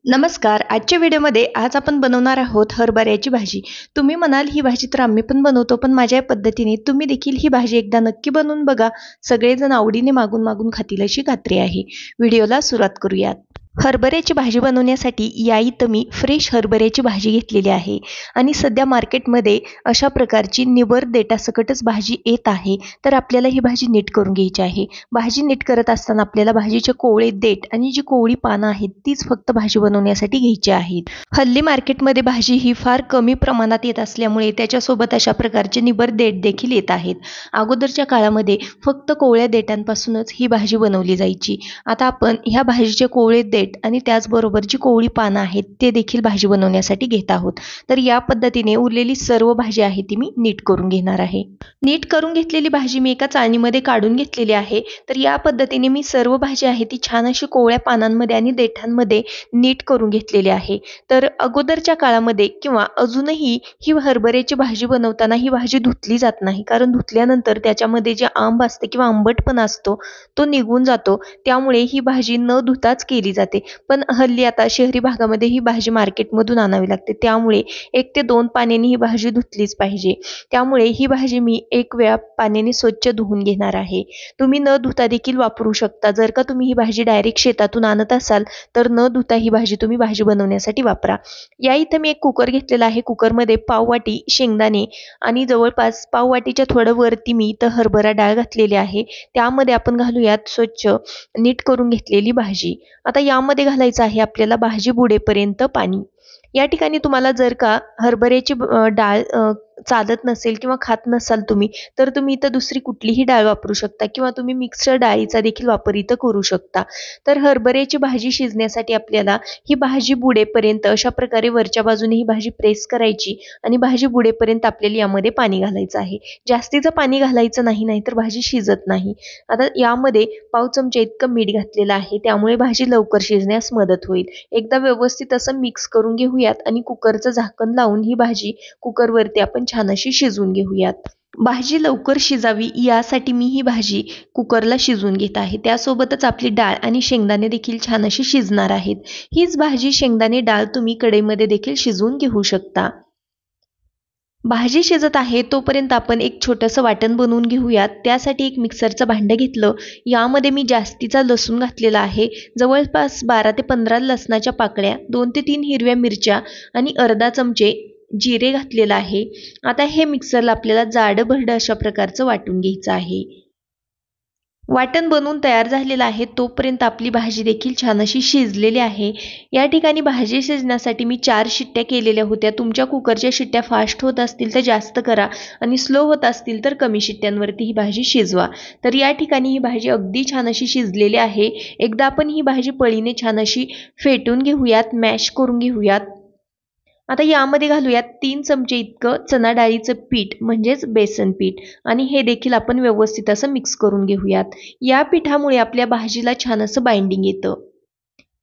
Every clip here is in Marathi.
नमस्कार. आजच्या व्हिडिओमध्ये आज आपण बनवणार आहोत हरभऱ्याची भाजी. तुम्ही म्हणाल ही भाजी तर आम्ही पण बनवतो, पण माझ्या या पद्धतीने तुम्ही देखील ही भाजी एकदा नक्की बनवून बघा. सगळेजण आवडीने मागून खातील अशी खात्री आहे. व्हिडिओला सुरुवात करूयात. हरभऱ्याची भाजी बनवण्यासाठी या इथं मी फ्रेश हरभऱ्याची भाजी घेतलेली आहे आणि सध्या मार्केटमध्ये अशा प्रकारची निबर देठासकटच भाजी येत आहे. तर आपल्याला ही भाजी नीट करून घ्यायची आहे. भाजी नीट करत असताना आपल्याला भाजीचे कोवळे देठ आणि जी कोवळी पानं आहेत तीच फक्त भाजी बनवण्यासाठी घ्यायची आहेत. हल्ली मार्केटमध्ये भाजी ही फार कमी प्रमाणात येत असल्यामुळे त्याच्यासोबत अशा प्रकारचे निबर देठ देखील येत आहेत. अगोदरच्या काळामध्ये फक्त कोवळ्या देठांपासूनच ही भाजी बनवली जायची. आता आपण ह्या भाजीचे कोवळे देठ आणि त्याचबरोबर जी कोवळी पानं आहेत ते देखील भाजी बनवण्यासाठी घेत आहोत. तर या पद्धतीने उरलेली सर्व भाजी आहे ती मी नीट करून घेणार आहे. नीट करून घेतलेली भाजी मी एका चाळणीमध्ये काढून घेतलेली आहे. तर या पद्धतीने मी सर्व भाजी आहे ती छान अशी कोवळ्या पानांमध्ये आणि देठांमध्ये नीट करून घेतलेली आहे. तर अगोदरच्या काळामध्ये किंवा अजूनही ही हरभऱ्याची भाजी बनवताना ही भाजी धुतली जात नाही, कारण धुतल्यानंतर त्याच्यामध्ये जे आंब असते किंवा आंबटपणा असतो तो निघून जातो. त्यामुळे ही भाजी न धुताच केली जाते. पण हल्ली आता शहरी भागामध्ये ही भाजी मार्केटमधून आणावी लागते, त्यामुळे 1 ते 2 पाण्याने ही भाजी धुतलीच पाहिजे. त्यामुळे ही भाजी मी 1 वेळा पाण्याने स्वच्छ धुवून घेणार आहे. तुम्ही न धुता देखील वापरू शकता. जर का तुम्ही ही भाजी डायरेक्ट शेतातून आणत असाल तर न धुता ही भाजी तुम्ही भाजी बनवण्यासाठी वापरा. या इथं मी एक कुकर घेतलेला आहे. कुकरमध्ये पाववाटी शेंगदाणे आणि जवळपास पाववाटीच्या थोडं वरती मी इथं हरभरा डाळ घातलेली आहे. त्यामध्ये आपण घालूयात स्वच्छ नीट करून घेतलेली भाजी. आता यामध्ये घालायचं आहे आपल्याला भाजी बुडेपर्यंत पाणी. या ठिकाणी तुम्हाला जर का हरभऱ्याची डाळ चालत नसेल किंवा खात नसाल तुम्ही, तर तुम्ही इथं दुसरी कुठलीही डाळ वापरू शकता किंवा तुम्ही मिक्सर डाळीचा देखील वापर इथं करू शकता. तर हरभऱ्याची भाजी शिजण्यासाठी आपल्याला ही भाजी बुडेपर्यंत अशा प्रकारे वरच्या बाजूने ही भाजी प्रेस करायची आणि भाजी बुडेपर्यंत आपल्याला यामध्ये पाणी घालायचं आहे. जास्तीचं पाणी घालायचं नाही, नाहीतर भाजी शिजत नाही. आता यामध्ये पाव चमचा इतकं मीठ घातलेलं आहे, त्यामुळे भाजी लवकर शिजण्यास मदत होईल. एकदा व्यवस्थित असं मिक्स करून घेऊयात आणि कुकरचं झाकण लावून ही भाजी कुकरवरती आपण छान अशी शिजवून घेऊयात. भाजी लवकर शिजावी यासाठी मी ही भाजी कुकरला शिजवून घेत आहे. त्यासोबतच आपली डाळ आणि शेंगदाणे देखील छान अशी शिजणार आहेत. हीच भाजी शेंगदाणे डाळ तुम्ही कढईमध्ये देखील शिजवून घेऊ शकता. भाजी शिजत आहे तोपर्यंत आपण एक छोटंसं वाटण बनवून घेऊयात. त्यासाठी एक मिक्सरचं भांडं घेतलं. यामध्ये मी जास्तीचा लसूण घातलेला आहे. जवळपास 12 ते 15 लसणाच्या पाकळ्या, 2 ते 3 हिरव्या मिरच्या आणि अर्धा चमचे जिरे घातलेलं आहे. आता हे मिक्सरला आपल्याला जाडं-भरडं अशा प्रकारचं वाटून घ्यायचं आहे. वाटण बनवून तयार झालेलं आहे तोपर्यंत आपली भाजी देखील छान अशी शिजलेली आहे. या ठिकाणी भाजी शिजण्यासाठी मी 4 शिट्ट्या केलेल्या होत्या. तुमच्या कुकरच्या शिट्ट्या फास्ट होत असतील तर जास्त करा आणि स्लो होत असतील तर कमी शिट्ट्यांवरती ही भाजी शिजवा. तर या ठिकाणी ही भाजी अगदी छान अशी शिजलेली आहे. एकदा आपण ही भाजी पळीने छान अशी फेटून घेऊयात, मॅश करून घेऊयात. आता यामध्ये घालूयात 3 चमचे इतकं चणा डाळीचं पीठ म्हणजेच बेसन पीठ आणि हे देखील आपण व्यवस्थित असं मिक्स करून घेऊयात. या पिठामुळे आपल्या भाजीला छान असं बाइंडिंग येतं.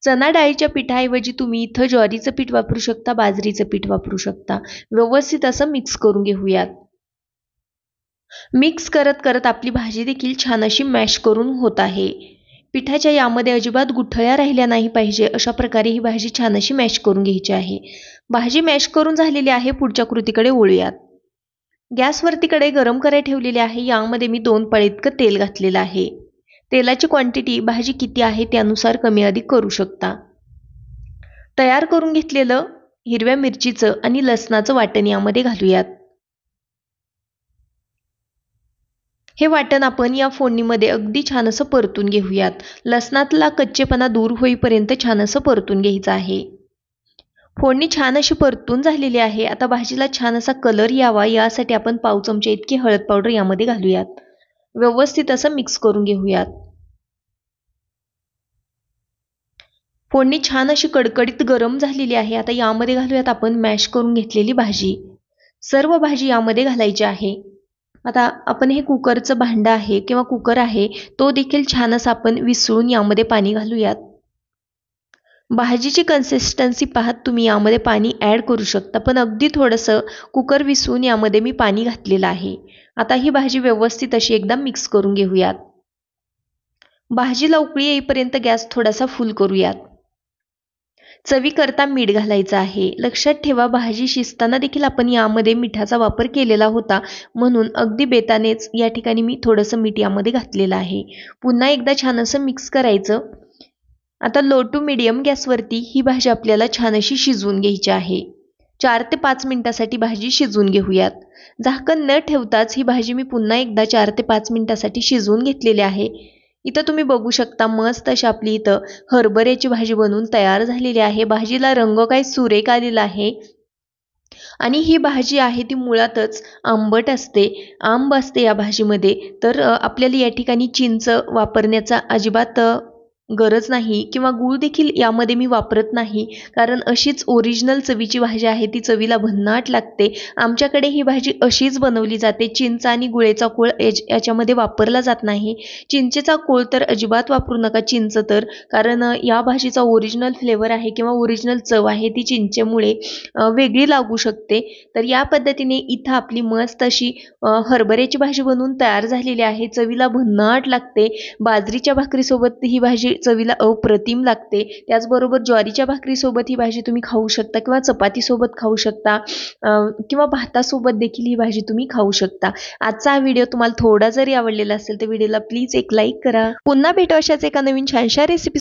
चणा डाळीच्या पिठाऐवजी तुम्ही इथं ज्वारीचं पीठ वापरू शकता, बाजरीचं पीठ वापरू शकता. व्यवस्थित असं मिक्स करून घेऊयात. मिक्स करत करत आपली भाजी देखील छान अशी मॅश करून होत आहे. पिठाच्या यामध्ये अजिबात गुठळ्या राहिल्या नाही पाहिजे अशा प्रकारे ही भाजी छान अशी मॅश करून घ्यायची आहे. भाजी मॅश करून झालेली आहे. पुढच्या कृतीकडे वळूयात. गॅसवरती कढई गरम करायला ठेवलेली आहे. यामध्ये मी 2 पळी इतकं तेल घातलेलं आहे. तेलाची क्वांटिटी भाजी किती आहे त्यानुसार कमी अधिक करू शकता. तयार करून घेतलेलं हिरव्या मिरचीचं आणि लसणाचं वाटण यामध्ये घालूयात. हे वाटण आपण या फोडणीमध्ये अगदी छान असं परतून घेऊयात. लसणातला कच्चेपणा दूर होईपर्यंत छान असं परतून घ्यायचं आहे. फोडणी छान अशी परतून झालेली आहे. आता भाजीला छान असा कलर यावा यासाठी आपण पाव चमचा इतकी हळद पावडर यामध्ये घालूयात. व्यवस्थित असं मिक्स करून घेऊयात. फोडणी छान अशी कडकडीत गरम झालेली आहे. आता यामध्ये घालूयात आपण मॅश करून घेतलेली भाजी. सर्व भाजी यामध्ये घालायची आहे. आता आपण हे कुकरचं भांडं आहे किंवा कुकर आहे तो देखील छान असं आपण विसळून यामध्ये पाणी घालूयात. भाजीची कन्सिस्टन्सी पाहत तुम्ही यामध्ये पाणी ॲड करू शकता, पण अगदी थोडंसं कुकर विसळून यामध्ये मी पाणी घातलेलं आहे. आता ही भाजी व्यवस्थित अशी एकदा मिक्स करून घेऊयात. भाजीला उकळी येईपर्यंत गॅस थोडासा फुल करूयात. चवीकरता मीठ घालायचं आहे. लक्षात ठेवा, भाजी शिजताना देखील आपण यामध्ये मिठाचा वापर केलेला होता, म्हणून अगदी बेतानेच या ठिकाणी मी थोडंसं मीठ यामध्ये घातलेलं आहे. पुन्हा एकदा छान असं मिक्स करायचं. आता लो टू मीडियम गॅसवरती ही भाजी आपल्याला छान अशी शिजवून घ्यायची आहे. 4 ते 5 मिनिटासाठी भाजी शिजवून घेऊयात. झाकण न ठेवताच ही भाजी मी पुन्हा एकदा 4 ते 5 मिनिटासाठी शिजवून घेतलेली आहे. इथं तुम्ही बघू शकता, मस्त अशी आपली इथं हरभऱ्याची भाजी बनवून तयार झालेली आहे. भाजीला रंग काय सुरेख आलेला आहे. आणि ही भाजी आहे ती मुळातच आंबट असते, आंब असते या भाजीमध्ये. तर आपल्याला या ठिकाणी चिंच वापरण्याचा अजिबात गरज नाही किंवा गूळ देखील यामध्ये मी वापरत नाही, कारण अशीच ओरिजिनल चवीची भाजी आहे, ती चवीला भन्नाट लागते. आमच्याकडे ही भाजी अशीच बनवली जाते. चिंच आणि गुळेचा कोळ याच्यामध्ये वापरला जात नाही. चिंचेचा कोळ तर अजिबात वापरू नका, चिंच तर, कारण या भाजीचा ओरिजिनल फ्लेवर आहे किंवा ओरिजिनल चव आहे ती चिंचेमुळे वेगळी लागू शकते. तर या पद्धतीने इथं आपली मस्त अशी हरभऱ्याची भाजी बनवून तयार झालेली आहे. चवीला भन्नाट लागते. बाजरीच्या भाकरीसोबत ही भाजी चवीला अप्रतिम लागते. त्याचबरोबर ज्वारीच्या भाकरीसोबत ही भाजी तुम्ही खाऊ शकता किंवा चपातीसोबत खाऊ शकता किंवा भातासोबत देखील ही भाजी तुम्ही खाऊ शकता. आजचा हा व्हिडिओ तुम्हाला थोडा जरी आवडलेला असेल तर व्हिडिओला प्लीज एक लाईक करा. पुन्हा भेटू अशाच एका नवीन छानशा रेसिपी